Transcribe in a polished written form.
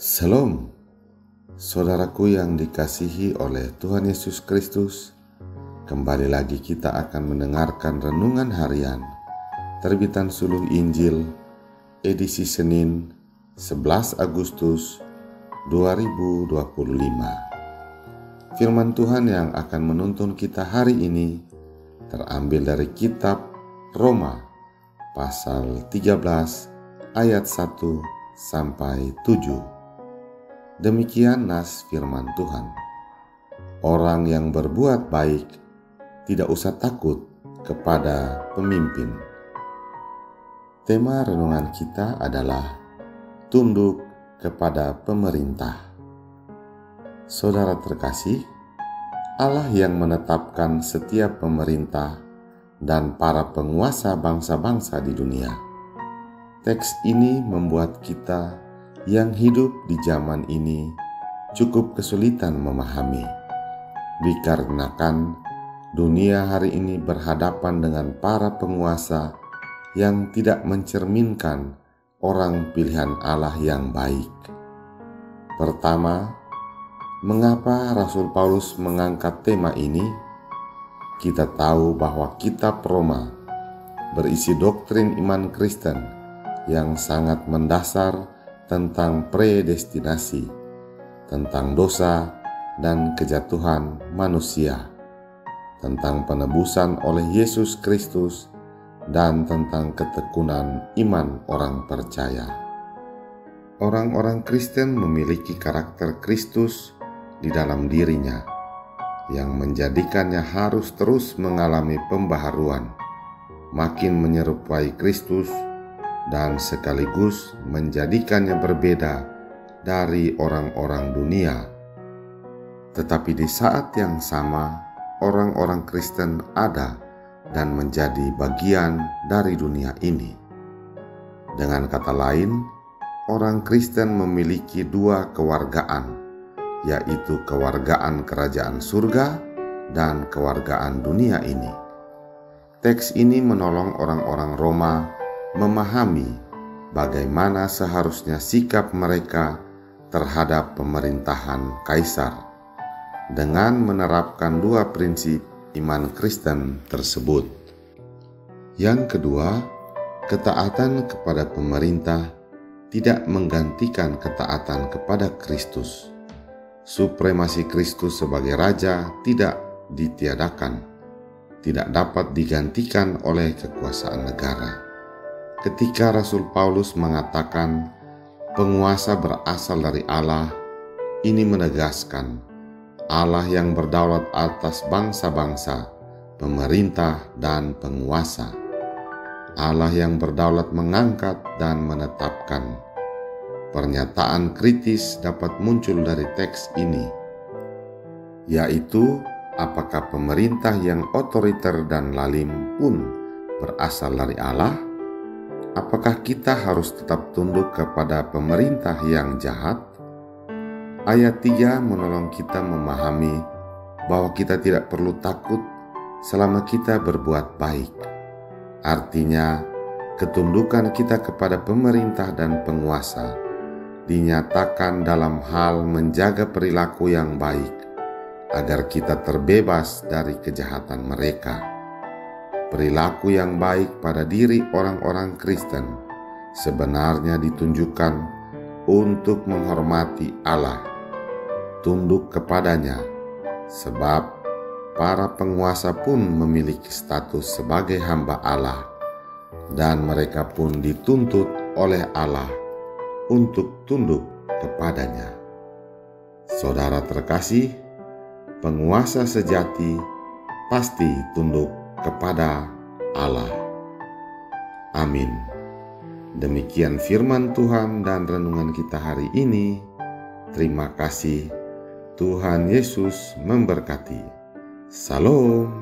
Shalom, saudaraku yang dikasihi oleh Tuhan Yesus Kristus. Kembali lagi kita akan mendengarkan renungan harian terbitan Suluh Injil edisi Senin 11 Agustus 2025. Firman Tuhan yang akan menuntun kita hari ini terambil dari kitab Roma pasal 13 ayat 1 sampai 7. Demikian nas firman Tuhan. Orang yang berbuat baik tidak usah takut kepada pemimpin. Tema renungan kita adalah tunduk kepada pemerintah. Saudara terkasih, Allah yang menetapkan setiap pemerintah dan para penguasa bangsa-bangsa di dunia. Teks ini membuat kita yang hidup di zaman ini cukup kesulitan memahami, dikarenakan dunia hari ini berhadapan dengan para penguasa yang tidak mencerminkan orang pilihan Allah yang baik. Pertama, mengapa Rasul Paulus mengangkat tema ini? Kita tahu bahwa kitab Roma berisi doktrin iman Kristen yang sangat mendasar tentang predestinasi, tentang dosa dan kejatuhan manusia, tentang penebusan oleh Yesus Kristus, dan tentang ketekunan iman orang percaya. Orang-orang Kristen memiliki karakter Kristus di dalam dirinya, yang menjadikannya harus terus mengalami pembaharuan, makin menyerupai Kristus, dan sekaligus menjadikannya berbeda dari orang-orang dunia. Tetapi di saat yang sama, orang-orang Kristen ada dan menjadi bagian dari dunia ini. Dengan kata lain, orang Kristen memiliki dua kewargaan, yaitu kewargaan kerajaan surga dan kewargaan dunia ini. Teks ini menolong orang-orang Roma memahami bagaimana seharusnya sikap mereka terhadap pemerintahan kaisar dengan menerapkan dua prinsip iman Kristen tersebut. Yang kedua, ketaatan kepada pemerintah tidak menggantikan ketaatan kepada Kristus. Supremasi Kristus sebagai raja tidak ditiadakan, tidak dapat digantikan oleh kekuasaan negara. Ketika Rasul Paulus mengatakan penguasa berasal dari Allah, ini menegaskan Allah yang berdaulat atas bangsa-bangsa, pemerintah, dan penguasa. Allah yang berdaulat mengangkat dan menetapkan. Pernyataan kritis dapat muncul dari teks ini, yaitu apakah pemerintah yang otoriter dan lalim pun berasal dari Allah? Apakah kita harus tetap tunduk kepada pemerintah yang jahat? Ayat 3 menolong kita memahami bahwa kita tidak perlu takut selama kita berbuat baik. Artinya, ketundukan kita kepada pemerintah dan penguasa dinyatakan dalam hal menjaga perilaku yang baik, agar kita terbebas dari kejahatan mereka. Perilaku yang baik pada diri orang-orang Kristen sebenarnya ditunjukkan untuk menghormati Allah, tunduk kepadanya, sebab para penguasa pun memiliki status sebagai hamba Allah, dan mereka pun dituntut oleh Allah untuk tunduk kepadanya. Saudara terkasih, penguasa sejati pasti tunduk kepada Allah. Amin. Demikian firman Tuhan dan renungan kita hari ini. Terima kasih. Tuhan Yesus memberkati. Salam.